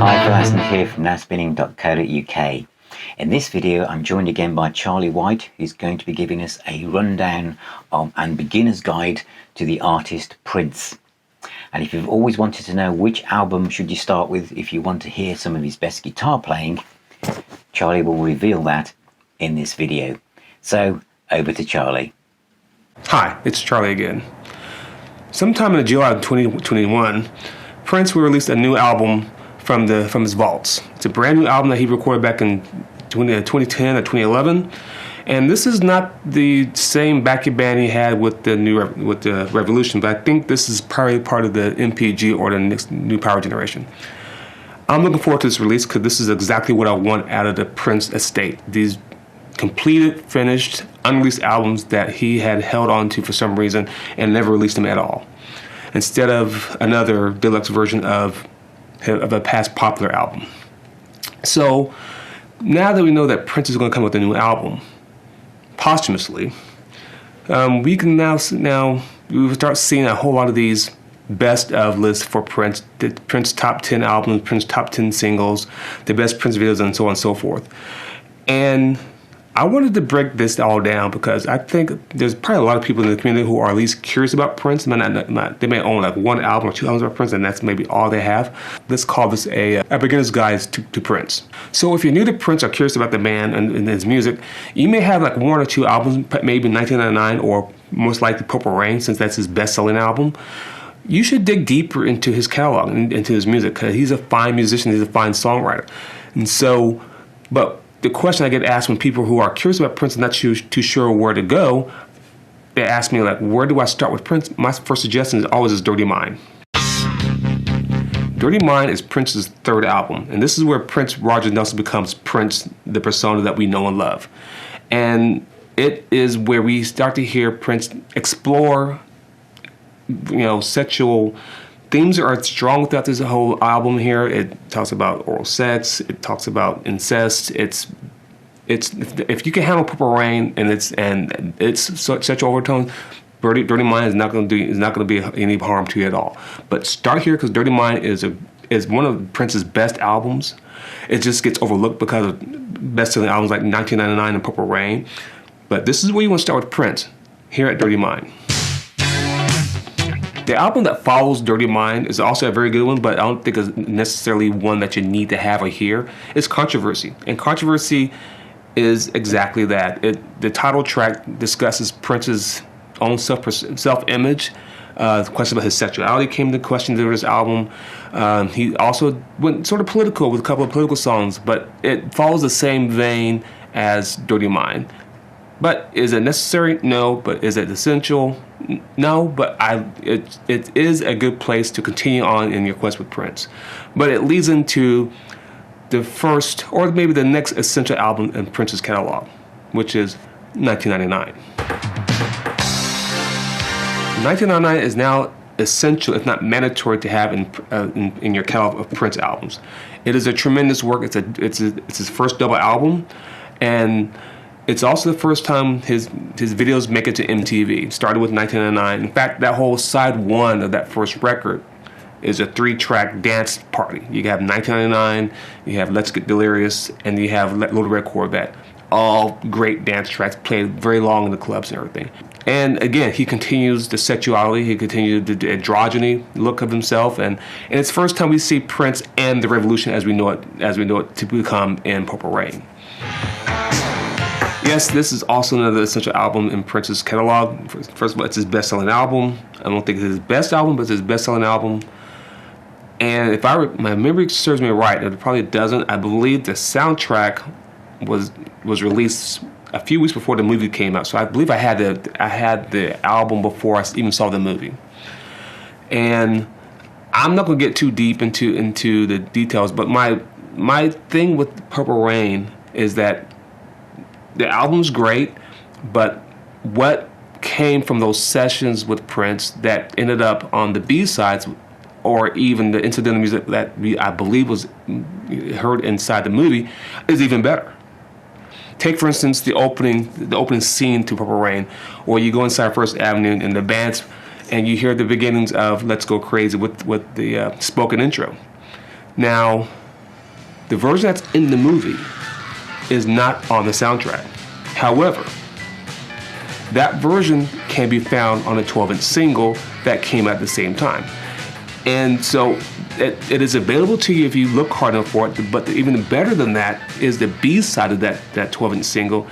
Hi, Phil Aston here from nowspinning.co.uk. In this video, I'm joined again by Charlie White, who's going to be giving us a rundown and beginner's guide to the artist Prince. And if you've always wanted to know which album should you start with if you want to hear some of his best guitar playing, Charlie will reveal that in this video. So, over to Charlie. Hi, it's Charlie again. Sometime in July of 2021, Prince will release a new album from his vaults. It's a brand new album that he recorded back in 2010 or 2011, and this is not the same backing band he had with the Revolution, but I think this is probably part of the MPG or the next new power generation. I'm looking forward to this release because this is exactly what I want out of the Prince estate. These completed, finished, unreleased albums that he had held on to for some reason and never released them at all, instead of another deluxe version of a past popular album. So now that we know that Prince is going to come with a new album posthumously, we can now start seeing a whole lot of these best of lists for Prince, the Prince top 10 albums, Prince top 10 singles, the best Prince videos, and so on and so forth. And I wanted to break this all down because I think there's probably a lot of people in the community who are at least curious about Prince. They may own like one album or two albums about Prince, and that's maybe all they have. Let's call this a beginner's guide to Prince. So if you're new to Prince or curious about the band and his music, you may have like one or two albums, maybe 1999 or most likely Purple Rain, since that's his best-selling album. You should dig deeper into his catalog and into his music because he's a fine musician, he's a fine songwriter. And so, but the question I get asked when people who are curious about Prince and not too sure where to go, they ask me, like, where do I start with Prince? My first suggestion is always Dirty Mind. Dirty Mind is Prince's third album, and this is where Prince Roger Nelson becomes Prince, the persona that we know and love. And it is where we start to hear Prince explore, sexual themes are strong throughout this whole album here. It talks about oral sex. It talks about incest. It's if you can handle Purple Rain and it's sexual overtones, Dirty Mind is not going to be any harm to you at all. But start here because Dirty Mind is one of Prince's best albums. It just gets overlooked because of best-selling albums like 1999 and Purple Rain. But this is where you want to start with Prince here at Dirty Mind. The album that follows Dirty Mind is also a very good one, but I don't think it's necessarily one that you need to have or hear. It's Controversy. And Controversy is exactly that. The title track discusses Prince's own self-image. The question about his sexuality came into question during this album. He also went sort of political with a couple of political songs, but it follows the same vein as Dirty Mind. But is it necessary? No. But is it essential? No. But it is a good place to continue on in your quest with Prince. But it leads into the first, or maybe the next essential album in Prince's catalog, which is 1999. 1999 is now essential, if not mandatory, to have in your catalog of Prince albums. It is a tremendous work. It's his first double album, and it's also the first time his videos make it to MTV. It started with 1999. In fact, that whole side one of that first record is a 3-track dance party. You have 1999, you have Let's Get Delirious, and you have Little Red Corvette. All great dance tracks played very long in the clubs and everything. And again, he continues the sexuality, he continues the androgyny look of himself, and it's the first time we see Prince and the Revolution as we know it to become in Purple Rain. Yes, this is also another essential album in Prince's catalog. First of all, it's his best-selling album. I don't think it's his best album, but it's his best-selling album. And if my memory serves me right, it probably doesn't. I believe the soundtrack was released a few weeks before the movie came out. So I believe I had the album before I even saw the movie. And I'm not going to get too deep into the details, but my thing with Purple Rain is that the album's great, but what came from those sessions with Prince that ended up on the B-sides or even the incidental music that I believe was heard inside the movie is even better. Take, for instance, the opening scene to Purple Rain, where you go inside First Avenue and the band's and you hear the beginnings of Let's Go Crazy with the spoken intro. Now, The version that's in the movie is not on the soundtrack. However, that version can be found on a 12-inch single that came out at the same time. And so it is available to you if you look hard enough for it. But even better than that is the B-side of that 12-inch single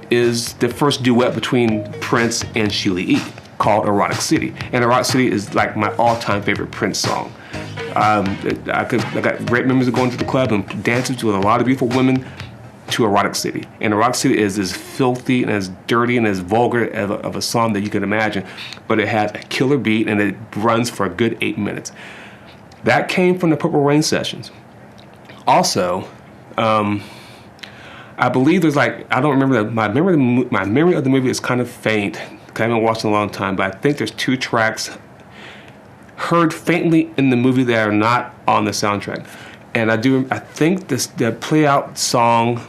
is the first duet between Prince and Sheila E. called Erotic City. And Erotic City is like my all-time favorite Prince song. I got great memories of going to the club and dancing with a lot of beautiful women to Erotic City. And Erotic City is as filthy and as dirty and as vulgar of a song that you can imagine. But it has a killer beat and it runs for a good 8 minutes. That came from the Purple Rain sessions. Also, I believe there's I don't remember my memory of the movie is kind of faint because I haven't watched it in a long time, but I think there's 2 tracks heard faintly in the movie that are not on the soundtrack. And I think the play out song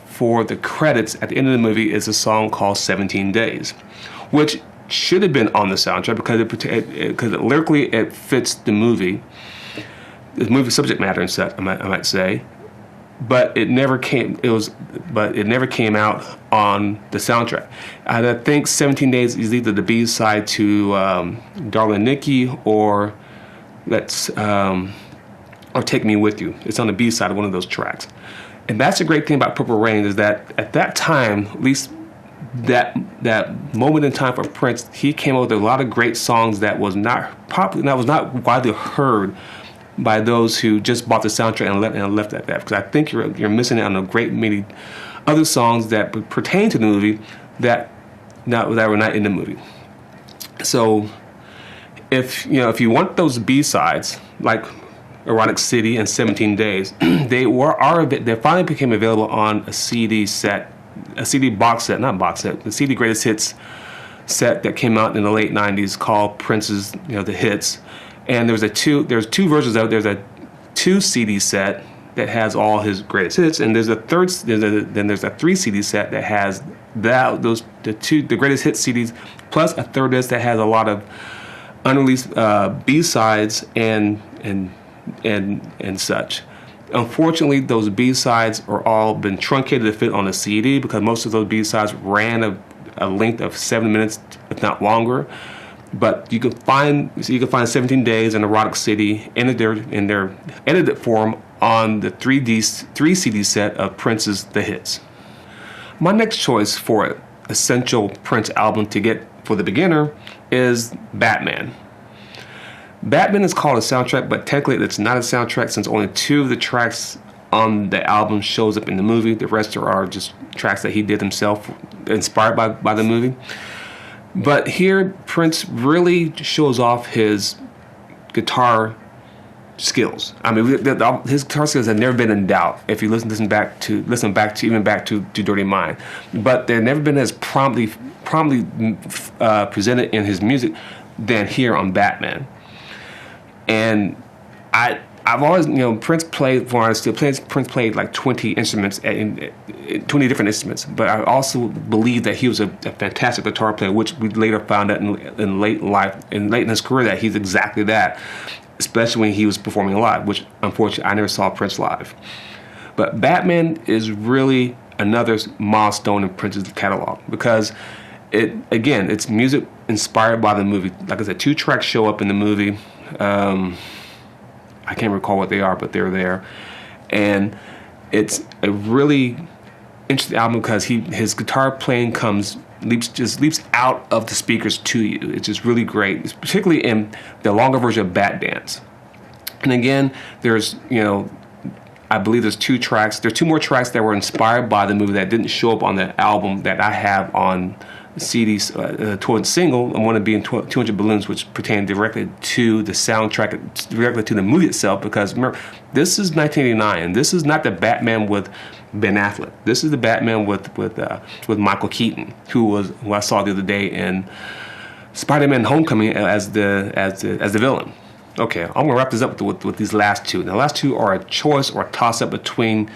for the credits at the end of the movie is a song called 17 Days, which should have been on the soundtrack because lyrically it fits the movie subject matter and such, I might say. But it never came. It never came out on the soundtrack. And I think 17 Days is either the B side to Darling Nikki or Take Me With You. It's on the B side of one of those tracks. And that's the great thing about Purple Rain is that at that time, at least that moment in time for Prince, he came up with a lot of great songs that was not popular, that was not widely heard by those who just bought the soundtrack and left at that. Because I think you're missing out on a great many other songs that pertain to the movie that were not in the movie. So if you want those B-sides like Erotic City and 17 Days, they finally became available on a CD set, a CD box set, not box set, the CD Greatest Hits set that came out in the late 90s called Prince's, the hits. And there's two versions of it. There's a 2 CD set that has all his greatest hits, and there's a 3 CD set that has the greatest hits CDs plus a third disc that has a lot of unreleased B-sides and such. Unfortunately, those B-sides are all been truncated to fit on a CD because most of those B-sides ran a length of 7 minutes, if not longer. But you can find 17 Days and Erotic City in their edited form on the 3 CD set of Prince's The Hits. My next choice for an essential Prince album to get for the beginner is Batman. Batman is called a soundtrack, but technically it's not a soundtrack since only 2 of the tracks on the album shows up in the movie. The rest are just tracks that he did himself, inspired by the movie. But here, Prince really shows off his guitar skills. I mean, his guitar skills have never been in doubt. If you listen back to Dirty Mind, but they've never been as promptly presented in his music than here on Batman. And I've always, Prince played, Prince played like 20 instruments, 20 different instruments. But I also believe that he was a fantastic guitar player, which we later found out in late in his career that he's exactly that, especially when he was performing live, which unfortunately I never saw Prince live. But Batman is really another milestone in Prince's catalog because it's music inspired by the movie. Like I said, 2 tracks show up in the movie. I can't recall what they are, but they're there. And it's a really interesting album because his guitar playing leaps out of the speakers to you. It's just really great, it's particularly in the longer version of Bat Dance. And again, there's, I believe there's 2 tracks. There's 2 more tracks that were inspired by the movie that didn't show up on the album that I have on CDs, towards single, and one of being 200 Balloons, which pertain directly to the soundtrack, directly to the movie itself. Because remember, this is 1989, and this is not the Batman with Ben Affleck. This is the Batman with Michael Keaton, who I saw the other day in Spider-Man: Homecoming as the villain. Okay, I'm gonna wrap this up with these last 2. The last 2 are a choice or a toss-up between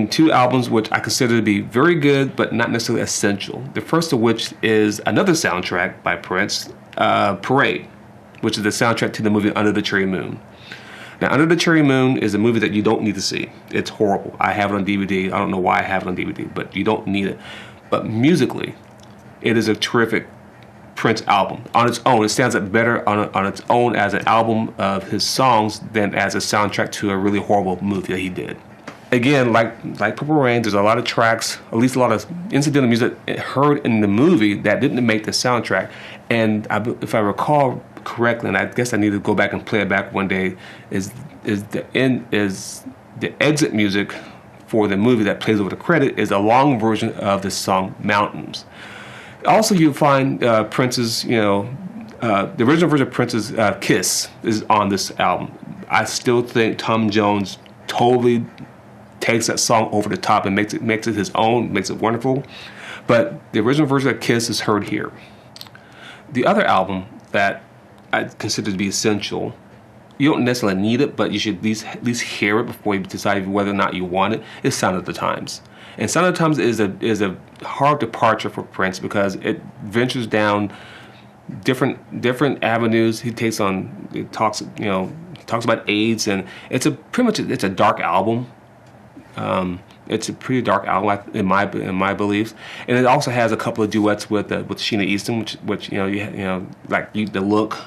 2 albums which I consider to be very good but not necessarily essential. The first of which is another soundtrack by Prince, Parade, which is the soundtrack to the movie Under the Cherry Moon. Now, Under the Cherry Moon is a movie that you don't need to see. It's horrible. I have it on DVD. I don't know why I have it on DVD, but you don't need it. But musically, it is a terrific Prince album. On its own, it stands up better on its own as an album of his songs than as a soundtrack to a really horrible movie that he did. Again, like Purple Rain, there's a lot of tracks, at least a lot of incidental music heard in the movie that didn't make the soundtrack. And if I recall correctly, and I guess I need to go back and play it back one day, is the exit music for the movie that plays over the credit is a long version of the song Mountains. Also, you find Prince's, the original version of Prince's Kiss is on this album. I still think Tom Jones totally takes that song over the top and makes it his own, makes it wonderful. But the original version of Kiss is heard here. The other album that I consider to be essential, you don't necessarily need it, but you should at least hear it before you decide whether or not you want it, is Sound of the Times. And Sound of the Times is a hard departure for Prince because it ventures down different avenues. He talks about AIDS, and it's a dark album. It's a pretty dark album in my beliefs, and it also has a couple of duets with Sheena Easton, which like The Look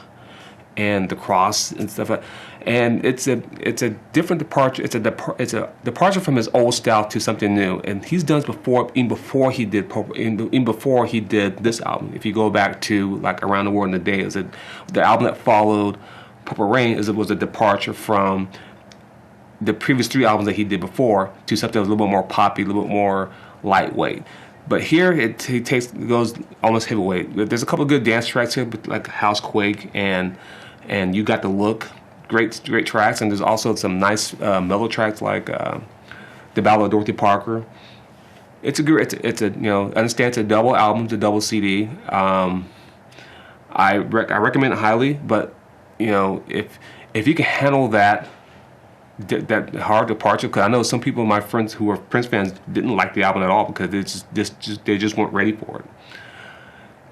and The Cross and stuff like. And it's a different departure. It's a departure from his old style to something new, and he's done this before, even before he did this album. If you go back to like Around the World in a Day, the album that followed Purple Rain was a departure from the previous 3 albums that he did before to something that was a little bit more poppy, a little bit more lightweight. But here it goes almost heavyweight. There's a couple of good dance tracks here, like Housequake and You Got the Look. Great tracks, and there's also some nice mellow tracks like The Ballad of Dorothy Parker. I understand it's a double album, it's a double CD. I recommend it highly, but if you can handle that hard departure, because I know some people, my friends who are Prince fans, didn't like the album at all because they just weren't ready for it.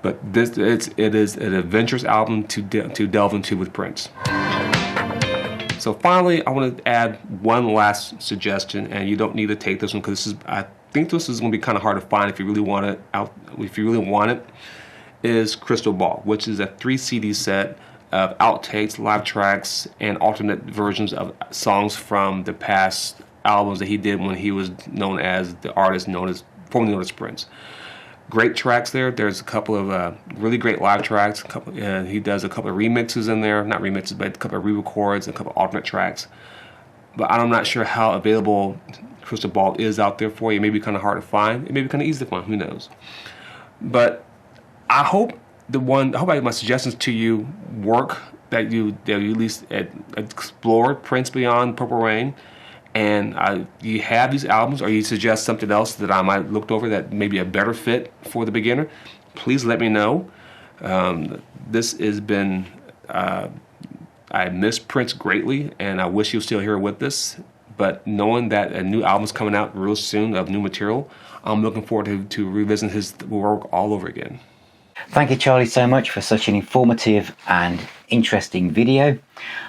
But it is an adventurous album to delve into with Prince. So finally, I want to add one last suggestion, and you don't need to take this one because I think this is going to be kind of hard to find if you really want it. If you really want it, is Crystal Ball, which is a 3 CD set of outtakes, live tracks, and alternate versions of songs from the past albums that he did when he was known as the artist formerly known as Prince. Great tracks there. There's a couple of really great live tracks. He does a couple of remixes in there. Not remixes, but a couple of re-records and a couple of alternate tracks. But I'm not sure how available Crystal Ball is out there for you. It may be kind of hard to find. It may be kind of easy to find. Who knows? But I hope my suggestions to you work, that you at least explore Prince beyond Purple Rain. And you have these albums, or you suggest something else that I might have looked over that may be a better fit for the beginner, please let me know. This has been, I miss Prince greatly, and I wish he was still here with us. But knowing that a new album's coming out real soon of new material, I'm looking forward to revisiting his work all over again. Thank you, Charlie, so much for such an informative and interesting video.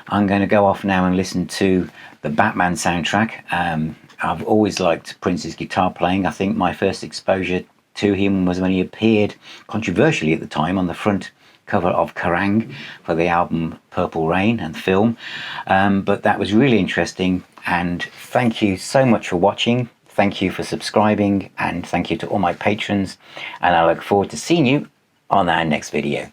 I'm going to go off now and listen to the Batman soundtrack. I've always liked Prince's guitar playing. I think my first exposure to him was when he appeared, controversially at the time, on the front cover of Kerrang for the album Purple Rain and film. But that was really interesting, and thank you so much for watching. Thank you for subscribing, and thank you to all my patrons, and I look forward to seeing you on our next video.